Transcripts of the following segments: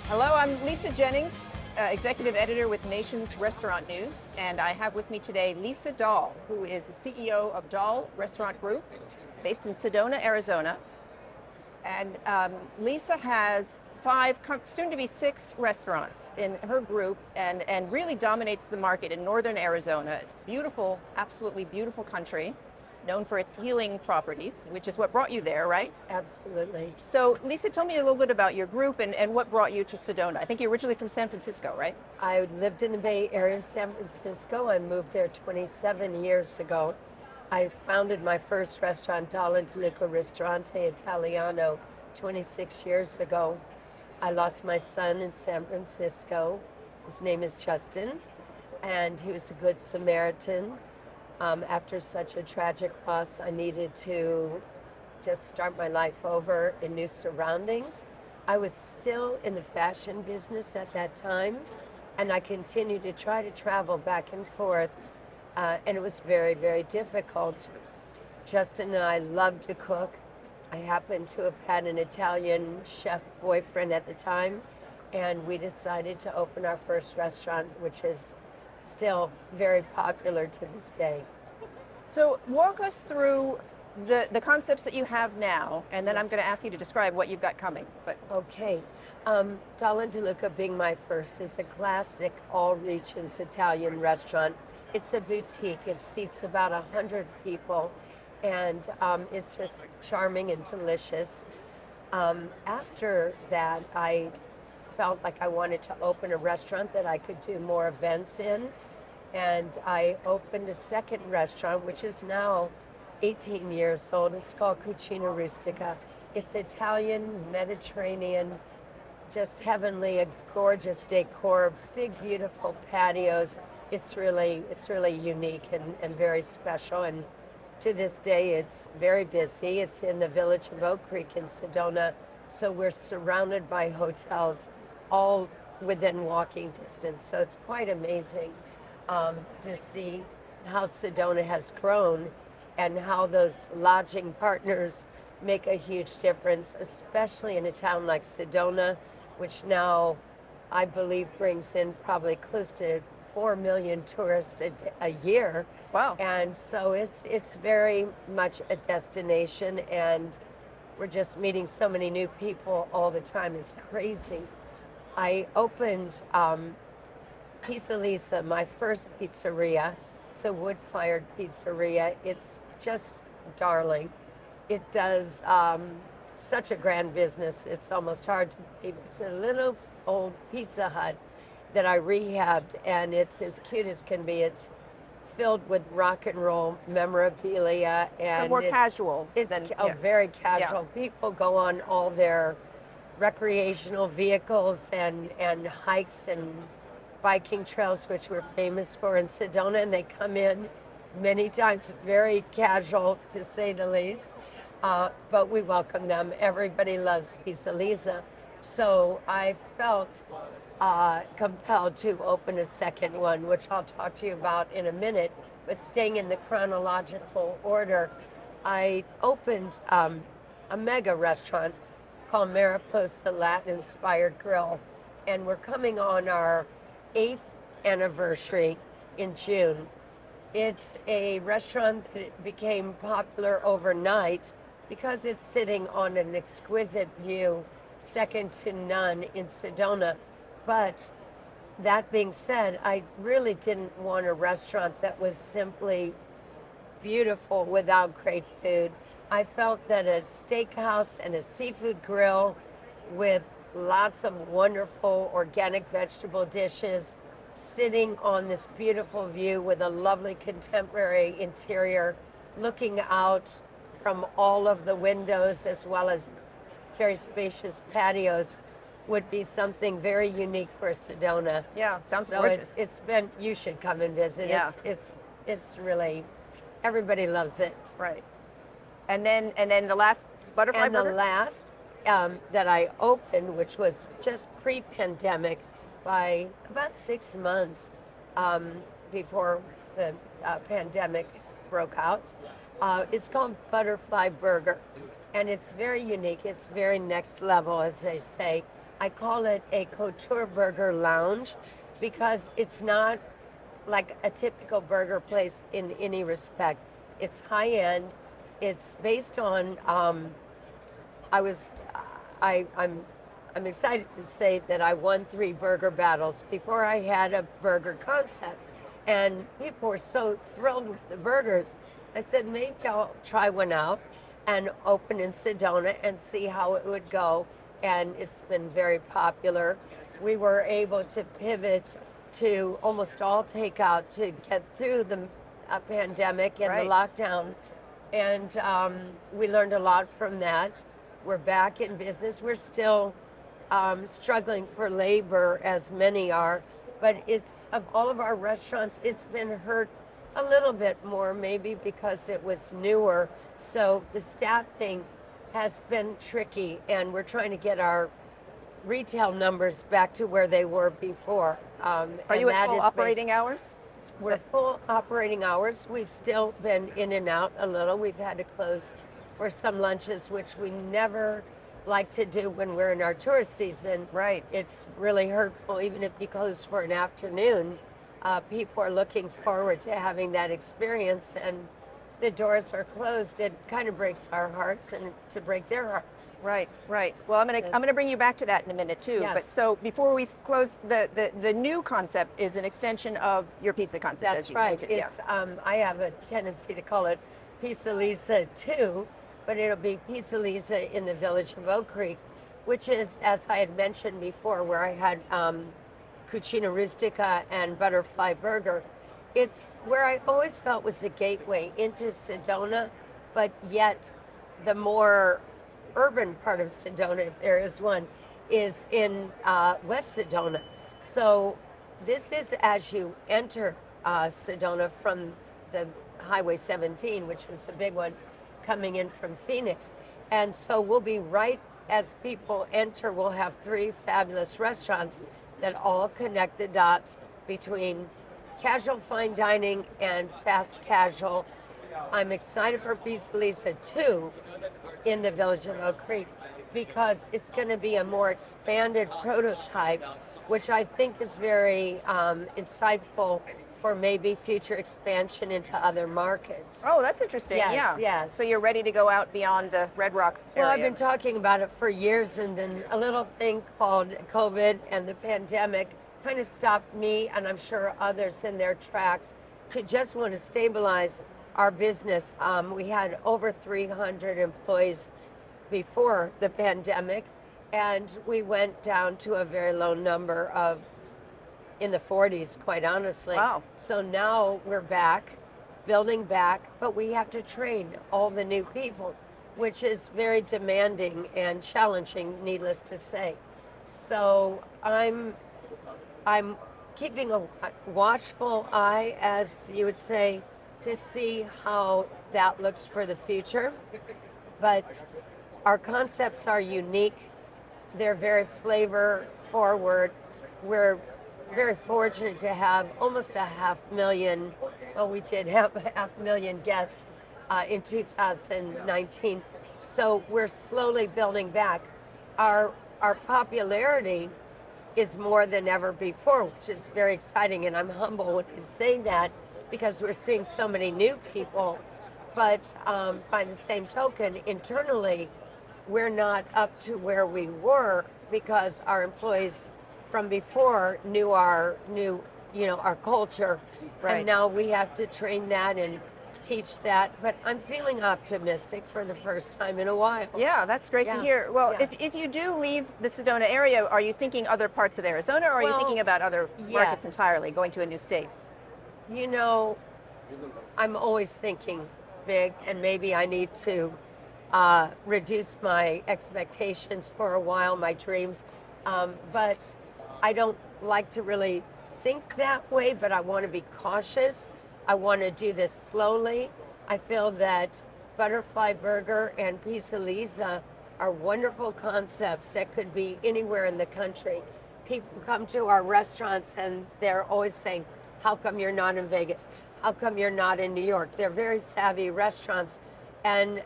Hello, I'm Lisa Jennings, Executive Editor with Nation's Restaurant News, and I have with me today Lisa Dahl, who is the CEO of Dahl Restaurant Group, based in Sedona, Arizona. And Lisa has soon to be six restaurants in her group and really dominates the market in northern Arizona. It's beautiful, absolutely beautiful country, known for its healing properties, which is what brought you there, right? Absolutely. So Lisa, tell me a little bit about your group and what brought you to Sedona. I think you're originally from San Francisco, right? I lived in the Bay Area of San Francisco. I moved there 27 years ago. I founded my first restaurant, Dahl Ristorante Italiano, 26 years ago. I lost my son in San Francisco. His name is Justin, and he was a good Samaritan. After such a tragic loss, I needed to just start my life over in new surroundings. I was still in the fashion business at that time, and I continued to try to travel back and forth, and it was very, very difficult. Justin and I loved to cook. I happened to have had an Italian chef boyfriend at the time, and we decided to open our first restaurant, which is still very popular to this day. So walk us through the concepts that you have now, and then I'm going to ask you to describe what you've got coming. But Okay. Dahl being my first is a classic all regions Italian restaurant. It's a boutique. It seats about 100 people, and it's just charming and delicious. After that, I felt like I wanted to open a restaurant that I could do more events in, and I opened a second restaurant, which is now 18 years old. It's called Cucina Rustica. It's Italian, Mediterranean, just heavenly, a gorgeous decor, big, beautiful patios. It's really unique and very special. And to this day, it's very busy. It's in the village of Oak Creek in Sedona. So we're surrounded by hotels, all within walking distance. So it's quite amazing to see how Sedona has grown and how those lodging partners make a huge difference, especially in a town like Sedona, which now I believe brings in probably close to 4 million tourists a year. wow. And so it's very much a destination, and we're just meeting so many new people all the time. It's crazy. I opened Pizza Lisa, my first pizzeria. It's a wood-fired pizzeria. It's just darling. It does such a grand business. It's almost hard to believe. It's a little old Pizza Hut that I rehabbed, and it's as cute as can be. It's filled with rock and roll memorabilia, and So more casual. It's yeah. very casual. People go on all their recreational vehicles and hikes and biking trails, which we're famous for in Sedona, and they come in many times very casual, to say the least. But we welcome them. Everybody loves Pizza Lisa. So I felt compelled to open a second one, which I'll talk to you about in a minute. But staying in the chronological order, I opened a mega restaurant called Mariposa Latin-inspired Grill, and we're coming on our 8th anniversary in June. It's a restaurant that became popular overnight because it's sitting on an exquisite view, second to none in Sedona. But that being said, I really didn't want a restaurant that was simply beautiful without great food. I felt that a steakhouse and a seafood grill with lots of wonderful organic vegetable dishes, sitting on this beautiful view with a lovely contemporary interior, looking out from all of the windows as well as very spacious patios, would be something very unique for Sedona. Yeah, sounds so gorgeous. it's been, you should come and visit. Yeah. It's really, everybody loves it. Right. And then the last butterfly And the burger? last that I opened, which was just pre-pandemic, by about 6 months before the pandemic broke out, is called Butterfly Burger. And it's very unique. It's very next level, as they say. I call it a couture burger lounge because it's not like a typical burger place in any respect. It's high end. It's based on. I was, I'm excited to say that I won 3 burger battles before I had a burger concept, and people were so thrilled with the burgers. I said maybe I'll try one out and open in Sedona and see how it would go, and it's been very popular. We were able to pivot to almost all takeout to get through the pandemic and the lockdown. And we learned a lot from that. We're back in business. We're still struggling for labor, as many are, but it's of all of our restaurants, it's been hurt a little bit more, maybe because it was newer. So the staffing has been tricky, and we're trying to get our retail numbers back to where they were before. Are you at full operating hours? We're full operating hours. We've still been in and out a little. We've had to close for some lunches, which we never like to do when we're in our tourist season. Right. It's really hurtful, even if you close for an afternoon. People are looking forward to having that experience, and the doors are closed. It kind of breaks our hearts, and to break their hearts. Right, right. Well, I'm gonna bring you back to that in a minute too. Yes. But so before we close, the new concept is an extension of your pizza concept. That's as you right. mentioned. It's I have a tendency to call it Pizza Lisa 2, but it'll be Pizza Lisa in the village of Oak Creek, which is, as I had mentioned before, where I had Cucina Rustica and Butterfly Burger. It's where I always felt was the gateway into Sedona, but yet the more urban part of Sedona, if there is one, is in West Sedona. So this is as you enter Sedona from the Highway 17, which is the big one coming in from Phoenix. And so we'll be right as people enter, we'll have 3 fabulous restaurants that all connect the dots between casual fine dining and fast casual. I'm excited for Pizza Lisa 2 in the village of Oak Creek because it's going to be a more expanded prototype, which I think is very insightful for maybe future expansion into other markets. Oh, that's interesting. Yes, yeah. yes. So you're ready to go out beyond the Red Rocks area. Well, I've been talking about it for years, and then a little thing called COVID and the pandemic kind of stopped me, and I'm sure others in their tracks, to just want to stabilize our business. We had over 300 employees before the pandemic, and we went down to a very low number of in the 40s, quite honestly. Wow. So now we're back, building back, but we have to train all the new people, which is very demanding and challenging, needless to say. So I'm keeping a watchful eye, as you would say, to see how that looks for the future. But our concepts are unique. They're very flavor forward. We're very fortunate to have almost a 500,000, well, we did have a 500,000 guests in 2019. So we're slowly building back. Our popularity is more than ever before, which is very exciting, and I'm humble when I say that because we're seeing so many new people. But by the same token, internally, we're not up to where we were because our employees from before knew our culture, Right. and now we have to train that and teach that. But I'm feeling optimistic for the first time in a while. Yeah, that's great to Yeah. hear. Well, Yeah. if you do leave the Sedona area, are you thinking other parts of Arizona, or are you Well, thinking about other markets yes. entirely, going to a new state? You know, I'm always thinking big, and maybe I need to reduce my expectations for a while, my dreams. But I don't like to really think that way, but I want to be cautious. I want to do this slowly. I feel that Butterfly Burger and Pizza Lisa are wonderful concepts that could be anywhere in the country. People come to our restaurants and they're always saying, how come you're not in Vegas? How come you're not in New York? They're very savvy restaurants. And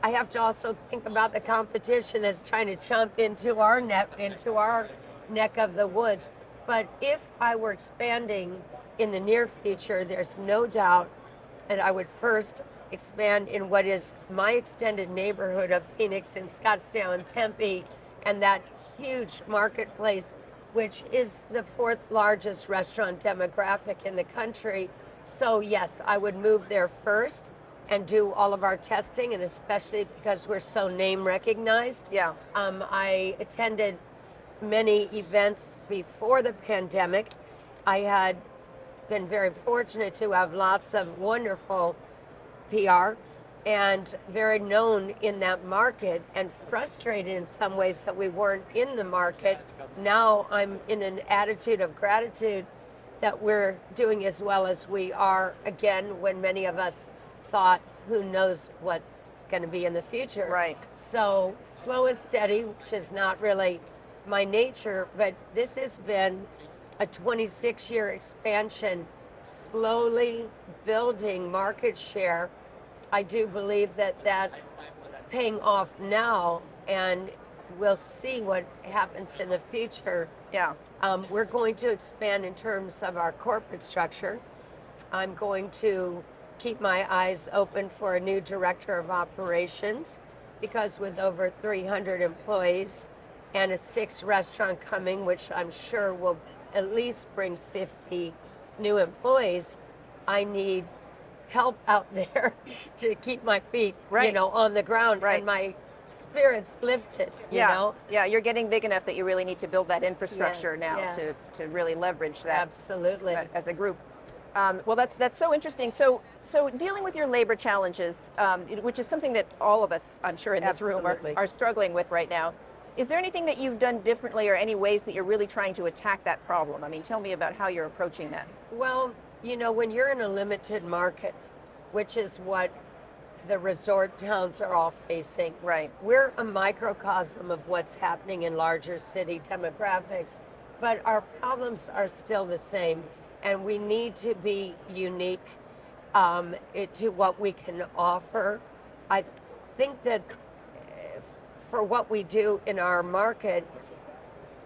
I have to also think about the competition that's trying to jump into our neck of the woods. But if I were expanding in the near future, there's no doubt that I would first expand in what is my extended neighborhood of Phoenix and Scottsdale and Tempe, and that huge marketplace, which is the fourth largest restaurant demographic in the country. So yes, I would move there first and do all of our testing, and especially because we're so name recognized. Yeah. I attended many events before the pandemic. I had been very fortunate to have lots of wonderful PR and very known in that market, and frustrated in some ways that we weren't in the market. Now I'm in an attitude of gratitude that we're doing as well as we are again, when many of us thought, who knows what's going to be in the future. Right. So slow and steady, which is not really my nature, but this has been a 26-year expansion, slowly building market share. I do believe that that's paying off now, and we'll see what happens in the future. Yeah. We're going to expand in terms of our corporate structure. I'm going to keep my eyes open for a new director of operations, because with over 300 employees and a sixth restaurant coming, which I'm sure will at least bring 50 new employees, I need help out there to keep my feet, Right. on the ground, Right. and my spirits lifted, Yeah. you know? Yeah, you're getting big enough that you really need to build that infrastructure Yes, now yes. to really leverage that Absolutely. as a group. Well, that's so interesting. So dealing with your labor challenges, which is something that all of us, I'm sure, in this room Absolutely. are struggling with right now. Is there anything that you've done differently, or any ways that you're really trying to attack that problem? I mean, tell me about how you're approaching that. Well, when you're in a limited market, which is what the resort towns are all facing, Right. we're a microcosm of what's happening in larger city demographics, but our problems are still the same, and we need to be unique to what we can offer. I think that for what we do in our market,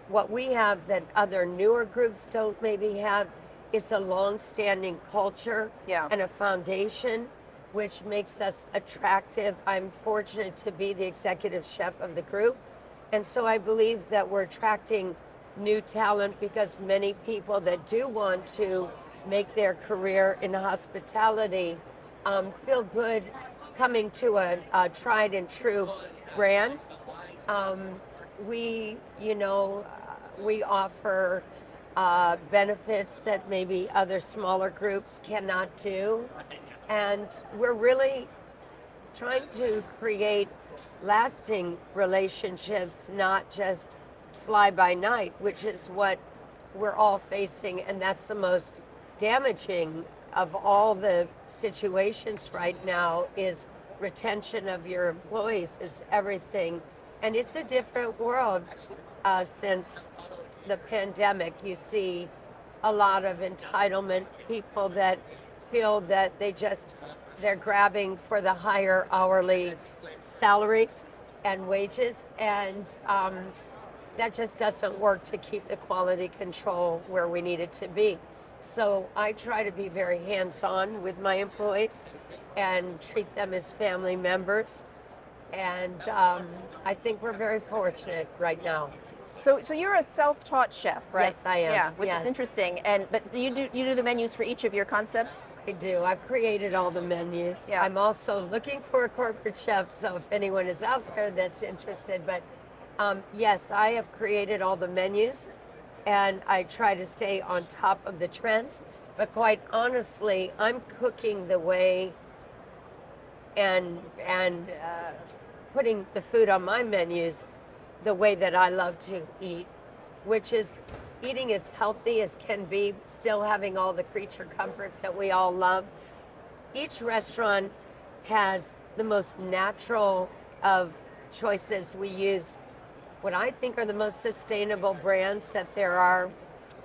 what we have that other newer groups don't maybe have, it's a long-standing culture Yeah. and a foundation, which makes us attractive. I'm fortunate to be the executive chef of the group, and so I believe that we're attracting new talent, because many people that do want to make their career in hospitality feel good coming to a tried and true brand. We offer benefits that maybe other smaller groups cannot do. And we're really trying to create lasting relationships, not just fly by night, which is what we're all facing. And that's the most damaging of all the situations right now, is retention of your employees is everything. And it's a different world since the pandemic. You see a lot of entitlement, people that feel that they're grabbing for the higher hourly salaries and wages, and that just doesn't work to keep the quality control where we need it to be. So I try to be very hands-on with my employees and treat them as family members, and I think we're very fortunate right now. So you're a self-taught chef, right? Yes, I am. Yeah, which Yes. is interesting. But you do the menus for each of your concepts? I do. I've created all the menus. Yeah. I'm also looking for a corporate chef, so if anyone is out there that's interested. But yes, I have created all the menus, and I try to stay on top of the trends. But quite honestly, I'm cooking the way and putting the food on my menus the way that I love to eat, which is eating as healthy as can be, still having all the creature comforts that we all love. Each restaurant has the most natural of choices. We use what I think are the most sustainable brands that there are.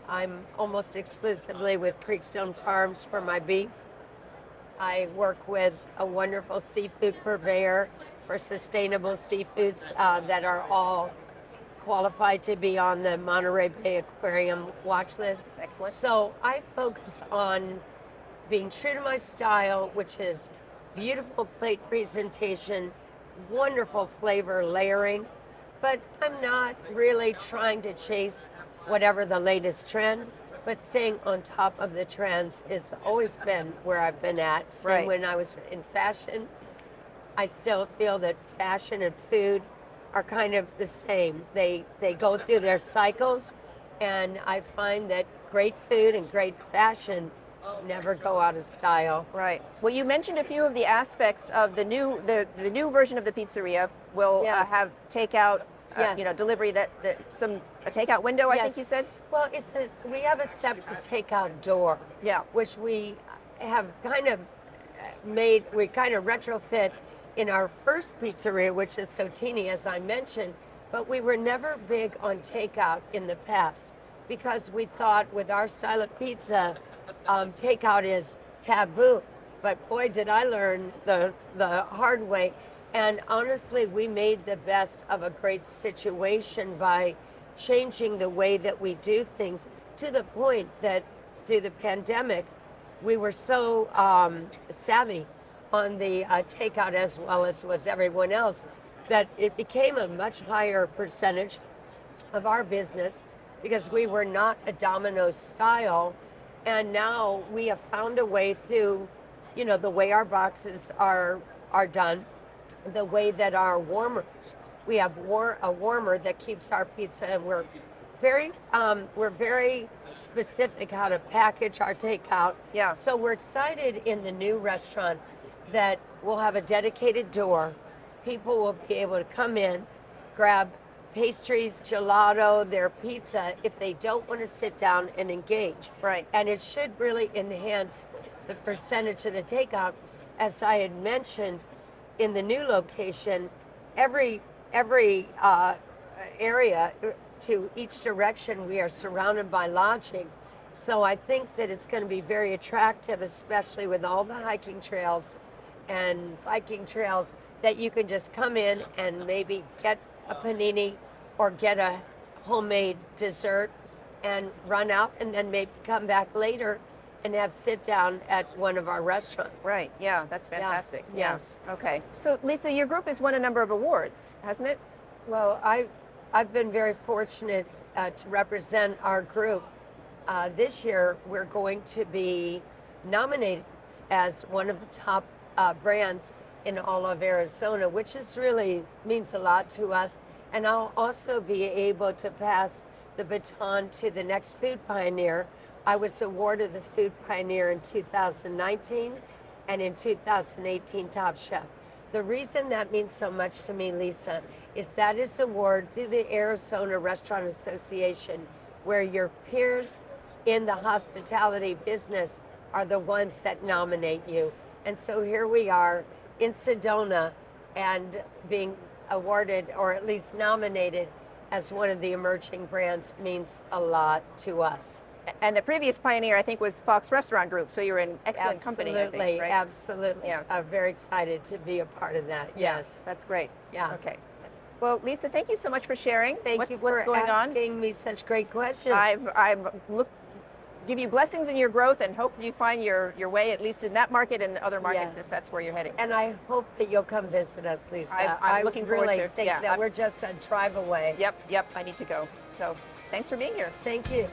I'm almost exclusively with Creekstone Farms for my beef. I work with a wonderful seafood purveyor for sustainable seafoods that are all qualified to be on the Monterey Bay Aquarium watch list. Excellent. So I focus on being true to my style, which is beautiful plate presentation, wonderful flavor layering, but I'm not really trying to chase whatever the latest trend, but staying on top of the trends has always been where I've been at. Same Right. when I was in fashion. I still feel that fashion and food are kind of the same. They go through their cycles, and I find that great food and great fashion never go out of style. Right. Well, you mentioned a few of the aspects of the new version of the pizzeria will Yes. have takeout, Yes. delivery a takeout window. I Yes. think you said. Well, we have a separate takeout door, Yeah. which we have kind of we kind of retrofit in our first pizzeria, which is Sotini, as I mentioned, but we were never big on takeout in the past because we thought with our style of pizza, takeout is taboo. But boy, did I learn the hard way. And honestly, we made the best of a great situation by changing the way that we do things to the point that through the pandemic, we were so savvy on the takeout as well as was everyone else that it became a much higher percentage of our business because we were not a Domino's style. And now we have found a way through, the way our boxes are done, the way that our warmers, we have a warmer that keeps our pizza, and we're very specific how to package our takeout. Yeah. So we're excited in the new restaurant that we'll have a dedicated door. People will be able to come in, grab pastries, gelato, their pizza if they don't want to sit down and engage. Right. And it should really enhance the percentage of the takeout. As I had mentioned, in the new location, every area to each direction we are surrounded by lodging. So I think that it's going to be very attractive, especially with all the hiking trails and biking trails, that you can just come in and maybe get a panini or get a homemade dessert and run out and then maybe come back later and have sit down at one of our restaurants. Right. Yeah. That's fantastic. Yeah. Yes. Okay. So, Lisa, your group has won a number of awards, hasn't it? Well, I've been very fortunate to represent our group. This year, we're going to be nominated as one of the top brands in all of Arizona, which is really means a lot to us. And I'll also be able to pass the baton to the next Food Pioneer. I was awarded the Food Pioneer in 2019 and in 2018 Top Chef. The reason that means so much to me, Lisa, is that is award through the Arizona Restaurant Association, where your peers in the hospitality business are the ones that nominate you. And so here we are in Sedona and being awarded, or at least nominated, as one of the emerging brands means a lot to us. And the previous pioneer, I think, was Fox Restaurant Group. So you're in excellent company, I think, right? Absolutely. Yeah. I'm very excited to be a part of that. Yes. That's great. Yeah. Okay. Well, Lisa, thank you so much for sharing. Thank you what's for going asking me such great questions. I'm give you blessings in your growth and hope you find your way, at least in that market and other markets, Yes. if that's where you're heading. And I hope that you'll come visit us, Lisa. I'm looking forward really to it. think Yeah, that we're just a drive away. Yep, I need to go. So thanks for being here. Thank you.